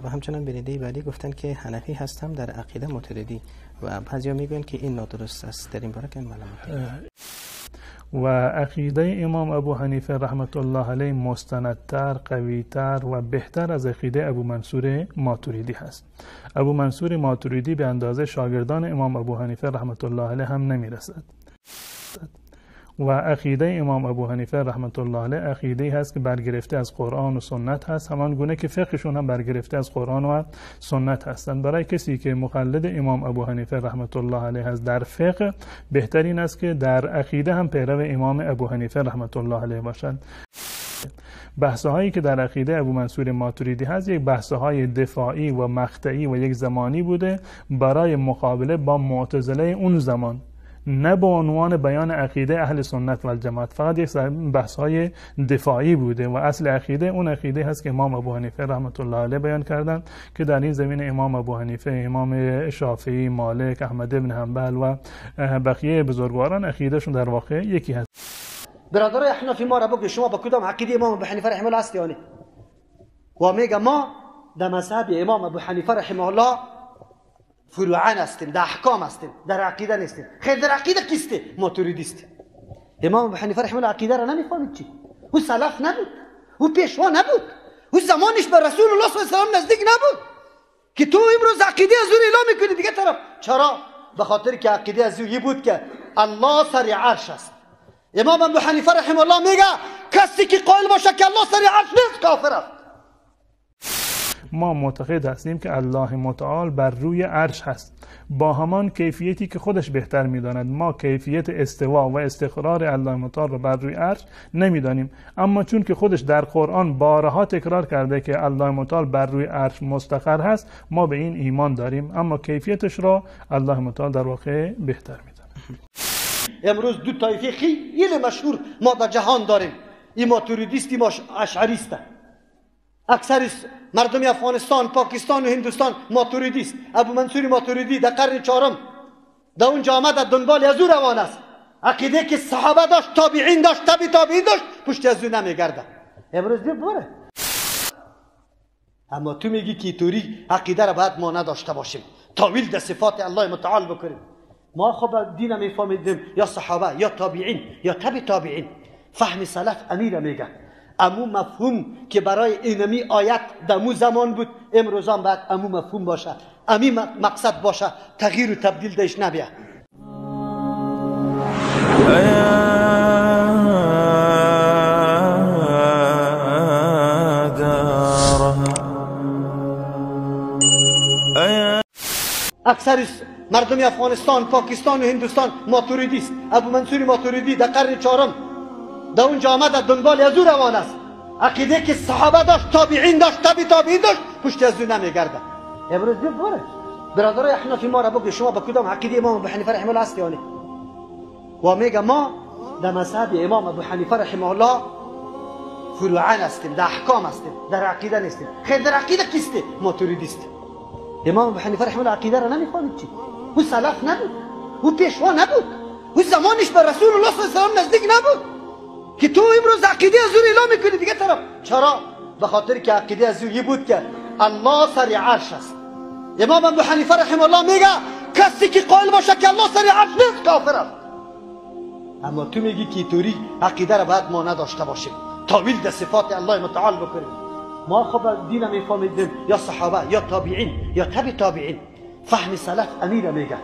و همچنان بیننده بعدی گفتن که حنفی هستم، در عقیده معترضی و بعضیا میگن که این نادرست است. در این باره که معلومات و عقیده امام ابو حنیفه رحمت الله علیه مستندتر، قویتر و بهتر از عقیده ابو منصور ماتوریدی هست. ابو منصور ماتوریدی به اندازه شاگردان امام ابو حنیفه رحمت الله علیه هم نمیرسد. و عقیده امام ابو حنیفه رحمت الله علیه عقیده هست که برگرفته از قرآن و سنت هست، همان گونه که فقهشون هم برگرفته از قرآن و سنت هستند. برای کسی که مقلد امام ابو حنیفه رحمت الله علیه هست در فقه، بهترین است که در عقیده هم پیرو امام ابو حنیفه رحمت الله علیه باشد. بحث‌هایی که در عقیده ابو منصور ماتوریدی هست یک بحث‌های دفاعی و مقطعی و یک زمانی بوده برای مقابله با معتزله اون زمان، نه به عنوان بیان عقیده اهل سنت و الجماعت، فقط یک بحث‌های دفاعی بوده و اصل عقیده اون عقیده هست که امام ابو حنیفه رحمت الله علیه بیان کردند که در این زمینه امام ابو حنیفه، امام شافعی، مالک، احمد بن حنبل و بقیه بزرگواران عقیدهشون در واقع یکی هست. برادرای احنافی ما را بگید شما با کدام عقیده امام ابو حنیفه رحمه الله هستی یعنی؟ و میگه ما در مذهب امام ابو حنیفه رحمه الله فروعان هستیم، در احکام هستیم، در عقیده نیستیم. خیر در عقیده کیسته؟ ماتوریدی است. امام ابو حنیفه رحمه الله عقیده را نمیفهمید چی؟ او سلف نبود، او پیشوا نبود، او زمانش به رسول الله صلی الله علیه و نزدیک نبود که تو امروز عقیده از او اعلام میکنی دیگه طرف. چرا؟ به خاطر که عقیده از او بود که الله سر عرش است. امام ابو حنیفه رحمه الله میگه کسی که قائل باشه که الله سر عرش نیست کافر است. ما معتقد هستیم که الله متعال بر روی عرش هست با همان کیفیتی که خودش بهتر میداند. ما کیفیت استوا و استقرار الله متعال را بر روی عرش نمیدانیم، اما چون که خودش در قرآن بارها تکرار کرده که الله متعال بر روی عرش مستقر هست، ما به این ایمان داریم، اما کیفیتش را الله متعال در واقع بهتر میداند. امروز دو طایفه خیلی مشهور ما در جهان داریم، این ماتوریدیست، این اشعریست. اکثر مردم افغانستان، پاکستان و هندوستان ماتوریدیست. ابو منصور ماتوریدی در قرن چهارم در اونجا آمد، در دنبال از او روان است. عقیده که صحابه داشت، تابعین داشت، تبع تابعین داشت، پشت از او نمیگرده. امروز بره. اما تو میگی که طوری عقیده را باید ما نداشته باشیم، تاویل در صفات الله متعال بکنیم. ما خب دین میفهمیدیم یا صحابه یا تابعین یا تبع تابعین. فهم سلف امیر میگه امو مفهوم که برای اینمی آیت دمو زمان بود، امروز هم باید امو مفهوم باشه، امی مقصد باشه، تغییر و تبدیل داشت نبیه. اکثر مردم افغانستان، پاکستان و هندوستان ماتوریدیست. ابو منصور ماتوریدی در قرن چهارم در اونجا آمد، در دنبال از او روان است. عقیده که صحابه داشت، تابعین داشت، تبع تابعین داشت، پشت از او نمیگرده. امروز بره. برادرای احنافی ما را بگید شما با کدام عقیده امام ابو حنیفه رحمه الله هستی یعنی؟ و میگه ما در مذهب امام ابو حنیفه رحمه الله فروعان هستیم، در احکام هستیم، در عقیده نیستیم. خیر در عقیده کیسته؟ ماتوریدیست. امام ابو حنیفه رحمه الله عقیده را نمیفهمید چی؟ او سلف نبود، او پیشوا نبود، او زمانش به رسول الله صلی الله علیه و نزدیک نبود که تو امروز عقیده از او اعلام میکنی دیگه طرف. چرا؟ به خاطر که عقیده از او بود که الله سر عرش است. امام ابو حنیفه رحمه الله میگه کسی که قائل باشه که الله سر عرش نیست کافر است. اما تو میگی که طوری عقیده را باید ما نداشته باشیم، تاویل در صفات الله متعال بکنیم. ما خب دین میفهمیدیم یا صحابه یا تابعین یا تبع تابعین. فهم سلف امیر میگه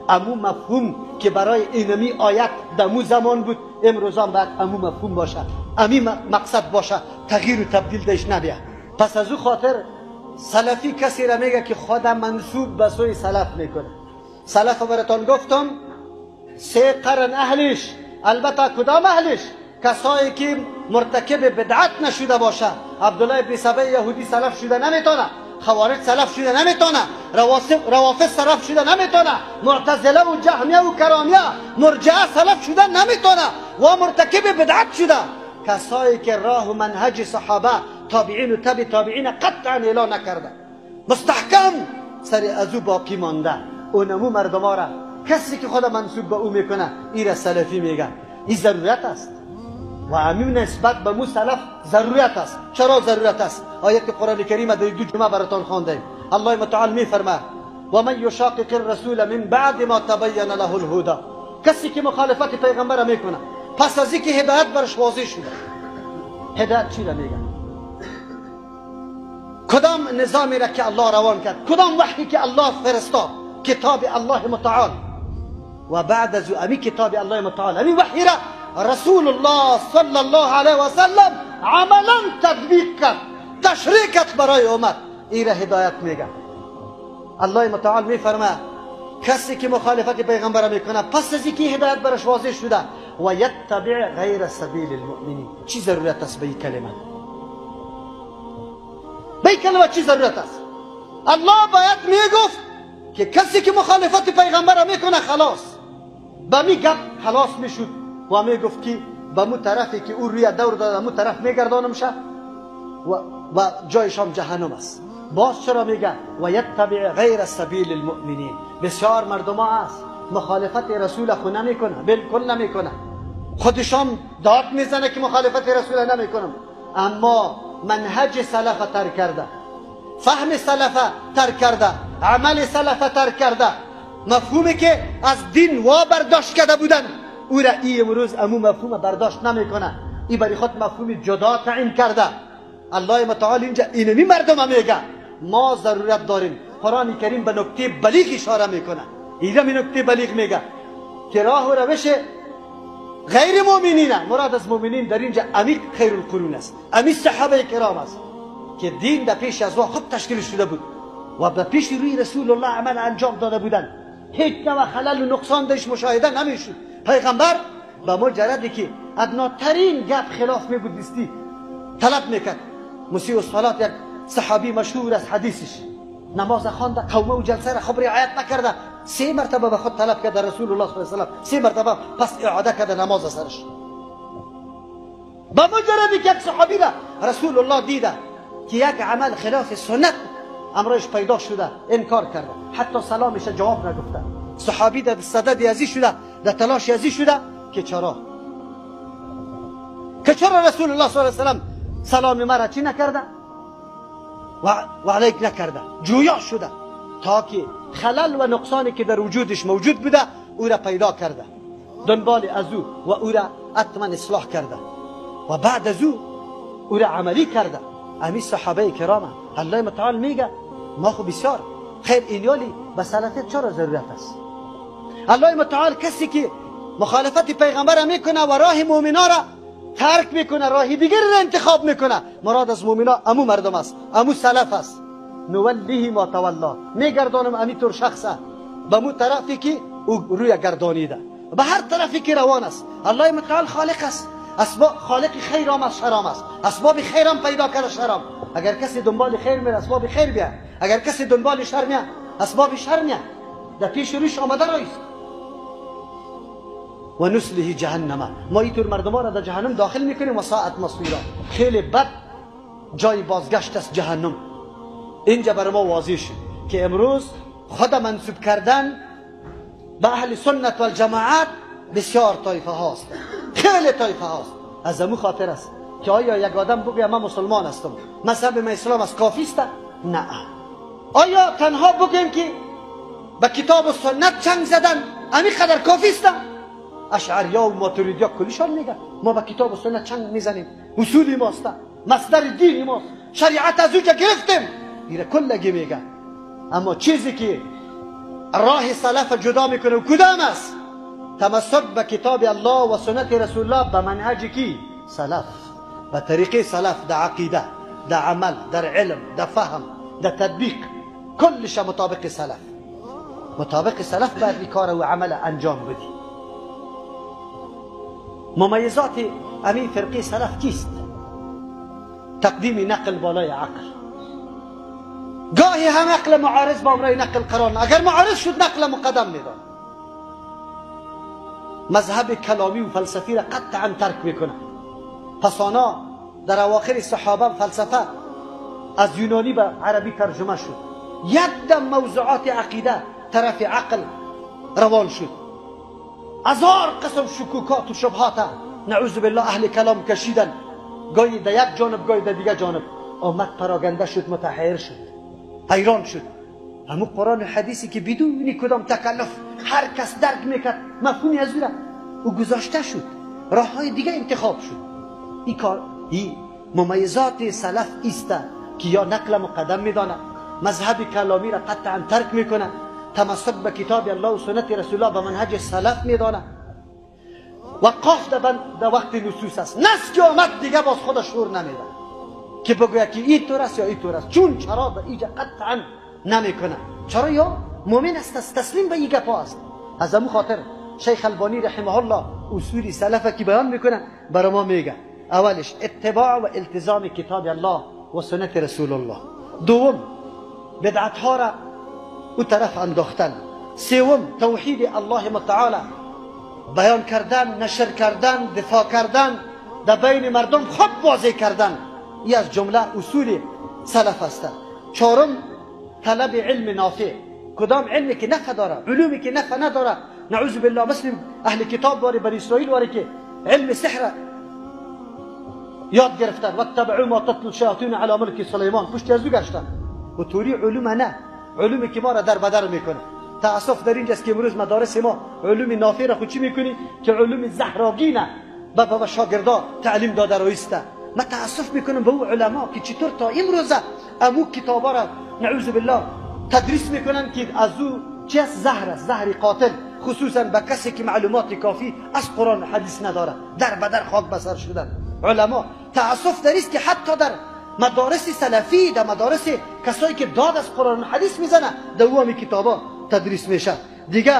امو مفهوم که برای اینمی آیت دمو زمان بود، امروز هم باید امو مفهوم باشه، امی مقصد باشه، تغییر و تبدیل داشت نبیه. پس از او خاطر سلفی کسی را میگه که خود منسوب به سوی سلف میکنه. سلف براتون گفتم 3 قرن اهلش، البته کدام اهلش؟ کسایی که مرتکب بدعت نشده باشه. عبدالله ابن سبع یهودی سلف شده نمیتونه، خوارج سلف شده نمیتونه، روافض سلف شده نمیتونه، معتزله و جهمیه و کرامیه مرجعه سلف شده نمیتونه و مرتکب بدعت شده. کسایی که راه و منهج صحابه، تابعین و تبع تابعین قطعا اعلان نکرده، مستحکم سر از او باقی مانده، اونمو مردم را کسی که خود منسوب به او میکنه این را سلفی میگن. این ضرورت است. و همین نسبت به مو سلف ضرورت است. چرا ضرورت است؟ آیت قرآن کریم در دو جمعه براتون خواندیم. الله متعال میفرماید و من یشاقق الرسول من بعد ما تبین له الهدى، کسی که مخالفت پیغمبر میکنه پس از اینکه هدایت برش واضح شده. هدایت چی را میگه؟ کدام نظامی را که الله روان کرد، کدام وحی که الله فرستاد، کتاب الله متعال. و بعد از امی کتاب الله متعال امی وحی را رسول الله صلی الله علیه و سلم عملا تطبیق کرد، تشریح کرد برای امت. این را هدایت میگه. الله متعال میفرماید کسی که مخالفت پیغمبر میکنه پس از اینکه هدایت برش واضح شده و یتبع غیر سبیل المؤمنین، چی ضرورت است به این کلمه؟ به این کلمه چی ضرورت است؟ الله باید میگفت که کسی که مخالفت پیغمبر میکنه خلاص، به می گفت خلاص میشد و میگفت که به مو طرفی که او روی دور داده مو طرف میگردانم شه و جایش هم جهنم است. باز چرا میگه و یتبع غیر سبیل المؤمنین؟ بسیار مردم ها است مخالفت رسول خود نمیکنه، بالکل نمیکنه، خودشان داد میزنه که مخالفت رسول نمیکنم، اما منهج سلف ترک کرده، فهم سلف ترک کرده، عمل سلف ترک کرده، مفهومی که از دین وا برداشت کرده بودن او را ای امروز امو مفهوم برداشت نمیکنه، ای برای خود مفهوم جدا تعیین کرده. الله متعال اینجا اینمی مردم میگه ما ضرورت داریم. قرآن کریم به نکته بلیغ اشاره میکنه. اینجا می نکته بلیغ میگه که راه و روش غیر مؤمنین، مراد از مؤمنین در اینجا امی خیر القرون است، امی صحابه کرام است که دین در پیش از خوب تشکیل شده بود و در پیش روی رسول الله عمل انجام داده بودن، هیچ نوع خلل و نقصان درش مشاهده نمیشد. پیغمبر به مجردی که ادناترین گپ خلاف میبودستی طلب میکرد. مسیح الصلاه یک صحابی مشهور از حدیثش نماز خوانده، قومه و جلسه را خب رعایت نکرده، 3 مرتبه به خود طلب کرده رسول الله صلی الله علیه و سلم، 3 مرتبه پس اعاده کرده نماز سرش. با مجردی که یک صحابی را رسول الله دیده که یک عمل خلاف سنت امرش پیدا شده انکار کرده، حتی سلامش جواب نگفته. صحابی در صدد ازی شده، در تلاش ازی شده که چرا رسول الله صلی الله علیه و سلم سلام مرا چی نکرده و علیک نکرده، جویا شده تا که خلل و نقصانی که در وجودش موجود بوده او را پیدا کرده، دنبال از او و او را حتما اصلاح کرده و بعد از او را عملی کرده. امی صحابه کرام الله متعال میگه ما خو بسیار خیر اینیالی به سلفیت چرا ضرورت است. الله متعال کسی که مخالفت پیغمبر میکنه و راه مؤمنا را ترک میکنه، راه دیگر را انتخاب میکنه، مراد از مؤمنا امو مردم است، امو سلف است. نولیه ما تولا، میگردانم امی طور شخصه به مو طرفی که او روی گردانیده، به هر طرفی که روان است. الله متعال خالق است، اسباب خالق خیرام است شرام است، اسباب خیرام پیدا کرده شرام. اگر کسی دنبال خیر میره اسباب خیر بیاد، اگر کسی دنبال شر میاد اسباب شر میاد، در پیش روش آمده رایست. و نسله جهنم، ما اینطور مردم را در جهنم داخل میکنیم و ساعت مصیرا، خیلی بد جای بازگشت است جهنم. اینجا برای ما واضح شد که امروز خود منسوب کردن به اهل سنت و الجماعت بسیار طایفه هاست، خیلی طایفه هاست. از امو خاطر است که آیا یک آدم بگه من مسلمان هستم، مذهب من اسلام است، کافی است؟ نه. آیا تنها بگیم که به کتاب و سنت چنگ زدن امی قدر کافی است؟ اشعریا و ماتریدیا کلیشان میگن ما به کتاب و سنت چنگ میزنیم، اصولی ماست، مصدر دینی ماست، شریعت از اونجا گرفتیم، ایره کلگی میگن. اما چیزی که راه سلف جدا میکنه و کدام است؟ تمسک به کتاب الله و سنت رسول الله به منهج کی؟ سلف، به طریقه سلف، در عقیده، در عمل، در علم، در فهم، در تطبیق، کلش مطابق سلف. مطابق سلف باید کار و عمل انجام بدی. ممیزات امین فرقه سلف کیست؟ تقدیم نقل بالای عقل. گاهی هم عقل معارض با امرای نقل قرار، اگر معارض شد نقل مقدم میدن. مذهب کلامی و فلسفی را قطعا ترک میکنه. پس آنا در اواخر صحابه فلسفه از یونانی به عربی ترجمه شد، یک دم موضوعات عقیده طرف عقل روان شد. هزار قسم شکوکات و شبهات نعوذ بالله اهل کلام کشیدن، گاهی در یک جانب گاهی در دیگه جانب. آمد پراگنده شد، متحیر شد، حیران شد. همون قرآن و حدیثی که بدون کدام تکلف هر کس درک میکرد مفهومی از او گذاشته شد، راه های دیگه انتخاب شد. این کار این ممیزات سلف است که یا نقل مقدم میدانه، مذهب کلامی را قطعا ترک میکنه، تمسک به کتاب الله و سنت رسول الله به منهج سلف میدانه. وقاف در وقت نصوص است. نص که آمد دیگه باز خودش شور نمیده که بگوید که این طور است یا این طور است، چون چرا به اینجا قطعا نمیکنه. چرا؟ یا مؤمن است، تسلیم به این گپا است. از همون خاطر شیخ البانی رحمه الله اصول سلف که بیان میکنه برای ما میگه: اولش اتباع و التزام کتاب الله و سنت رسول الله. دوم بدعت ها را او طرف انداختن. سوم توحید الله متعال بیان کردن، نشر کردن، دفاع کردن، در بین مردم خوب واضح کردن. این از جمله اصول سلف است. چهارم طلب علم نافع. کدام علمی که نفع داره، علومی که نفع نداره، نعوذ بالله، مثل اهل کتاب واره بر اسرائیل واره که علم سحر یاد گرفتن و تبعوا ما تتلو الشیاطین علی ملک سلیمان، پشت از او گشتن. و طوری علوم نه، علومی که ما را در بدر میکنه. تاسف در اینجاست که امروز مدارس ما علوم نافع را خود چی میکنی که علوم زهراگینه به شاگردا تعلیم داده رویسته. ما تاسف میکنم به او علما که چطور تا امروز امو کتابا را نعوذ بالله تدریس میکنن که از او چه زهر است، زهر قاتل، خصوصا به کسی که معلومات کافی از قرآن و حدیث نداره، در بدر خاک بسر شدن علما. تاسف در است که حتی در مدارس سلفی، در مدارس کسایی که داد از قرآن و حدیث میزنه، در او همی کتابا تدریس میشه. دیگه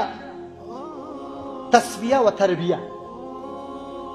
تصفیه و تربیه،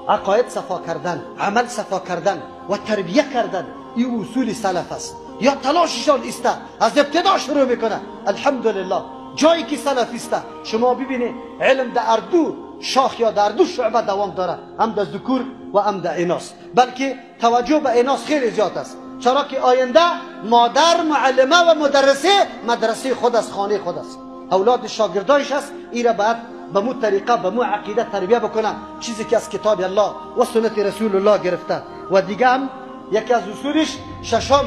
عقاید صفا کردن، عمل صفا کردن و تربیه کردن، این اصول سلف است. یا تلاششان است، از ابتدا شروع میکنه. الحمدلله جایی که سلفی است شما ببینید علم در اردو شاخ یا در دو شعبه دوام داره، هم در ذکور و هم در اناث. بلکه توجه به اناث خیلی زیاد است. چرا که آینده مادر معلمه و مدرسه مدرسه خود است، خانه خود است، اولاد شاگردایش است. این را باید به مو طریقه، به مو عقیده تربیه بکنن، چیزی که از کتاب الله و سنت رسول الله گرفته. و دیگه هم یکی از اصولش ششم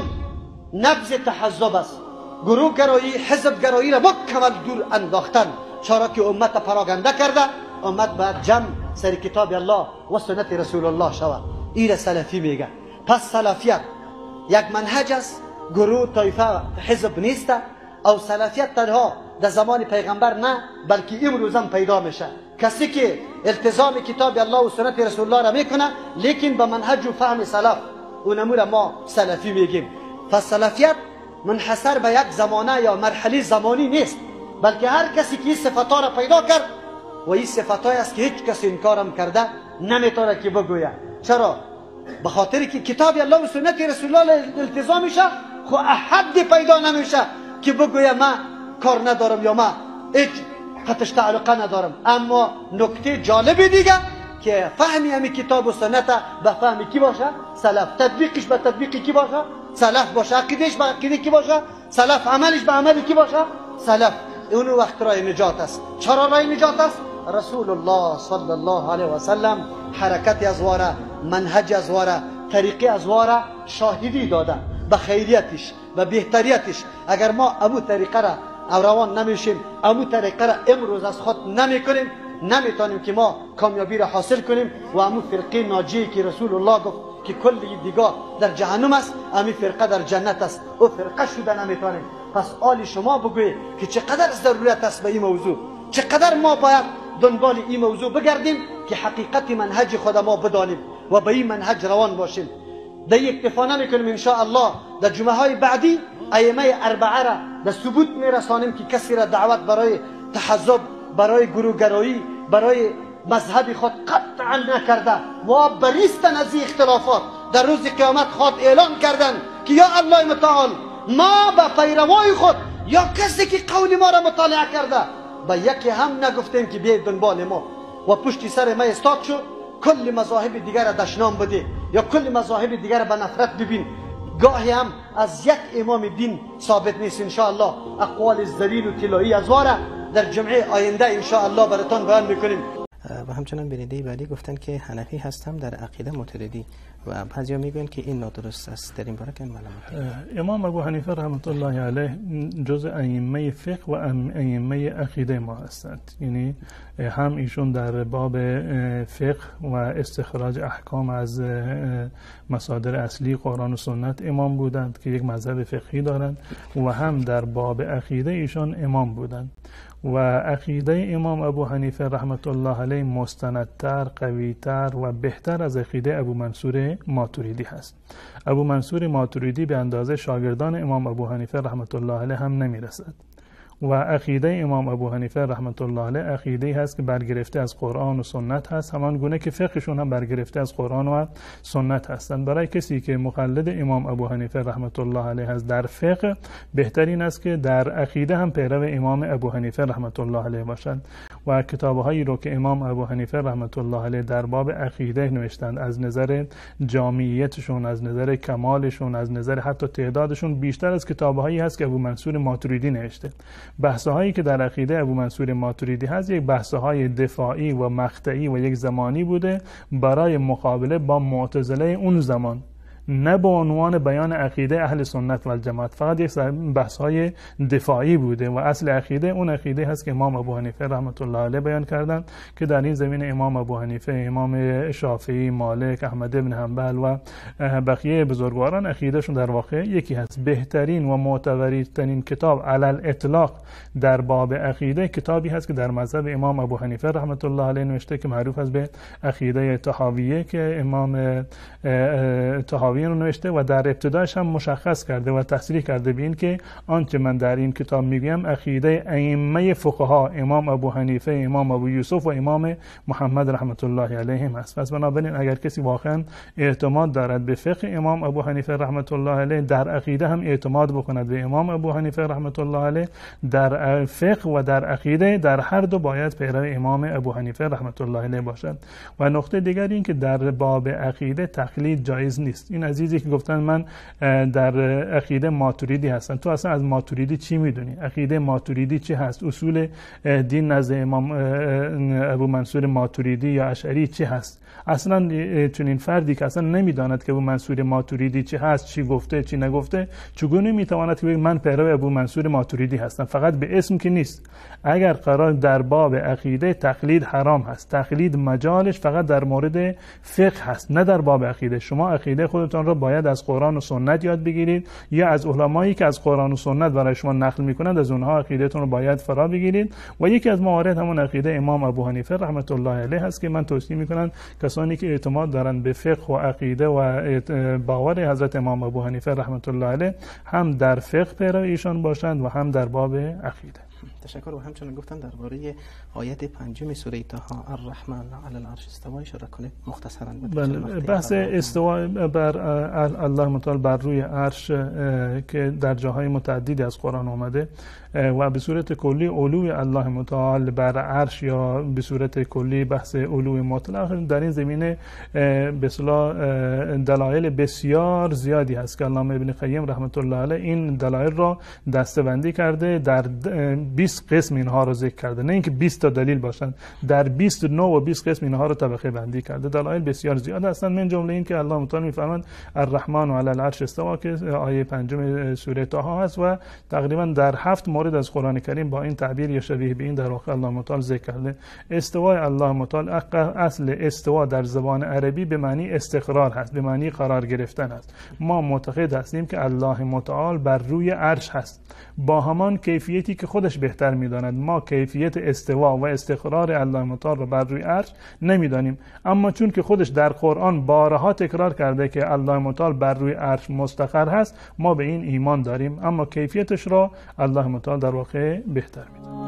نبذ تحزب است، گروه گرایی، حزب گرایی را مکمل دور انداختن. چرا که امت پراگنده کرده، امت باید جمع سر کتاب الله و سنت رسول الله شود. این را سلفی میگه. پس سلفیت یک منهج است، گروه، طایفه، حزب نیست. او سلفیت تنها در زمان پیغمبر نه، بلکه امروز هم پیدا میشه. کسی که التزام کتاب الله و سنت رسول الله را میکنه لیکن به منهج و فهم سلف، اونمو را ما سلفی میگیم. پس سلفیت منحصر به یک زمانه یا مرحله زمانی نیست، بلکه هر کسی که این صفات را پیدا کرد و این صفاتایی است که هیچ کس انکارم کرده نمیتونه که بگوید. چرا؟ به خاطر که کتاب الله و سنت رسول الله التزام میشه، خو احد پیدا نمیشه که بگوید من کار ندارم یا من هیچ خطش تعلقه ندارم. اما نکته جالب دیگه که فهمی همی کتاب و سنت به فهمی کی باشه؟ سلف. تطبیقش به تطبیقی کی باشه؟ سلف باشه. عقیدش به عقیده کی باشه؟ سلف. عملش به عمل کی باشه؟ سلف. اون وقت راه نجات است. چرا راه نجات است؟ رسول الله صلی الله علیه و سلم حرکت از واره، منهج از واره، طریقه از واره شاهدی داده به خیریتش و بهتریتش. اگر ما ابو طریقه را روان نمیشیم، ابو طریقه را امروز از خود نمیکنیم، نمیتونیم که ما کامیابی را حاصل کنیم. و امو فرقه ناجی که رسول الله گفت که کل دیگه در جهنم است، امی فرقه در جنت است، او فرقه شده نمیتونیم. پس آلی شما بگوید که چقدر ضرورت است به این موضوع، چقدر ما باید دنبال این موضوع بگردیم که حقیقت منهج خود ما بدانیم و به این منهج روان باشیم. در اکتفا نمیکنیم. ان شاء الله در جمعه های بعدی ائمه اربعه را در ثبوت میرسانیم که کسی را دعوت برای تحزب، برای گروهگرایی، برای مذهب خود قطعا نکرده و بریستن از این اختلافات. در روز قیامت خود اعلان کردن که یا الله متعال، ما به پیروای خود یا کسی که قول ما را مطالعه کرده به یکی هم نگفتیم که بیاید دنبال ما و پشت سر ما استاد شد کل مذاهب دیگر را دشنام بده یا کل مذاهب دیگر را به نفرت ببین. گاهی هم از یک امام دین ثابت نیست. ان شاء الله اقوال ذلیل و طلایی از واره در جمعه آینده ان شاء الله براتون بیان میکنیم. و همچنان بیننده بعدی گفتن که حنفی هستم در عقیده معترضی و بعضیا میگن که این نادرست است. در این باره که معلومات. امام ابو حنیفه رحمت الله علیه جز ائمه فقه و ائمه عقیده ما هستند. یعنی هم ایشون در باب فقه و استخراج احکام از مصادر اصلی قرآن و سنت امام بودند که یک مذهب فقهی دارند و هم در باب عقیده ایشون امام بودند و عقیده امام ابو حنیفه رحمت الله علیه مستندتر، قویتر و بهتر از عقیده ابو منصور ماتوریدی هست. ابو منصور ماتوریدی به اندازه شاگردان امام ابو حنیفه رحمت الله علیه هم نمیرسد و عقیده امام ابو حنیفه رحمت الله علیه عقیده هست که برگرفته از قرآن و سنت هست، همان گونه که فقهشون هم برگرفته از قرآن و سنت هستند. برای کسی که مقلد امام ابو حنیفه رحمت الله علیه هست در فقه، بهترین است که در عقیده هم پیرو امام ابو حنیفه رحمت الله علیه باشند و کتاب‌هایی رو که امام ابو حنیفه رحمت الله علیه در باب عقیده نوشتند از نظر جامعیتشون، از نظر کمالشون، از نظر حتی تعدادشون بیشتر از کتاب‌هایی هست که ابو منصور ماتوریدی نوشته. بحث‌هایی که در عقیده ابو منصور ماتوریدی هست یک بحث‌های دفاعی و مقطعی و یک زمانی بوده برای مقابله با معتزله اون زمان، نه به عنوان بیان عقیده اهل سنت و الجماعت، فقط یک بحث‌های دفاعی بوده و اصل عقیده اون عقیده هست که امام ابو حنیفه رحمت الله علیه بیان کردند که در این زمینه امام ابو حنیفه، امام شافعی، مالک، احمد بن حنبل و بقیه بزرگواران عقیدهشون در واقع یکی هست. بهترین و معتبرترین کتاب علی الاطلاق در باب عقیده کتابی هست که در مذهب امام ابو حنیفه رحمت الله علیه نوشته که معروف است به عقیده طحاویه که امام طحاوی رو نوشته و در ابتدایش هم مشخص کرده و تصریح کرده به این که آنچه من در این کتاب میگم عقیده ائمه فقها امام ابو حنیفه، امام ابو یوسف و امام محمد رحمت الله علیهم است. پس بنابراین اگر کسی واقعا اعتماد دارد به فقه امام ابو حنیفه رحمت الله علیه، در عقیده هم اعتماد بکند به امام ابو حنیفه رحمت الله علیه، در فقه و در عقیده در هر دو باید پیرو امام ابو حنیفه رحمت الله علیه باشد. و نکته دیگر این که در باب عقیده تقلید جایز نیست. این عزیزی که گفتن من در عقیده ماتوریدی هستم، تو اصلا از ماتوریدی چی میدونی؟ عقیده ماتوریدی چی هست؟ اصول دین نزد امام ابو منصور ماتوریدی یا اشعری چی هست؟ اصلا چنین فردی که اصلا نمیداند که ابو منصور ماتوریدی چی هست، چی گفته، چی نگفته، چگونه میتواند که من پیرو ابو منصور ماتوریدی هستم؟ فقط به اسم که نیست. اگر قرار در باب عقیده تقلید حرام هست، تقلید مجالش فقط در مورد فقه هست، نه در باب عقیده. شما عقیده خودتان را باید از قرآن و سنت یاد بگیرید یا از علمایی که از قرآن و سنت برای شما نقل میکنند از اونها عقیدهتون رو باید فرا بگیرید. و یکی از موارد همون عقیده امام ابو حنیفه رحمت الله علیه هست که من توصیه میکنم کسانی که اعتماد دارند به فقه و عقیده و باور حضرت امام ابو حنیفه رحمت الله علیه هم در فقه پیرو ایشان باشند و هم در باب عقیده. تشکر. و همچنین گفتن درباره آیت 5 سوره طه الرحمن علی العرش استوا اشاره کنید مختصرا. بله، بحث استوا بر الله متعال بر روی عرش که در جاهای متعددی از قرآن آمده و به صورت کلی علو الله متعال بر عرش یا به صورت کلی بحث علو مطلق در این زمینه به اصطلاح دلایل بسیار زیادی هست که علامه ابن قیم رحمت الله علیه این دلایل را دسته‌بندی کرده، در 20 قسم اینها رو ذکر کرده، نه اینکه 20 تا دلیل باشند، در 29 و 20 قسم اینها رو طبقه بندی کرده. دلایل بسیار زیاد هستند، من جمله این که الله متعال میفرماند الرحمن علی العرش استوا که آیه 5 سوره طه هست و تقریبا در 7 مورد از قرآن کریم با این تعبیر یا شبیه به این در واقع الله متعال ذکر کرده. استوای الله متعال، اصل استوا در زبان عربی به معنی استقرار هست، به معنی قرار گرفتن است. ما معتقد هستیم که الله متعال بر روی عرش هست با همان کیفیتی که خودش بهتر میداند. ما کیفیت استوا و استقرار الله متعال را بر روی عرش نمیدانیم، اما چون که خودش در قرآن بارها تکرار کرده که الله متعال بر روی عرش مستقر هست، ما به این ایمان داریم، اما کیفیتش را الله متعال در واقع بهتر میداند.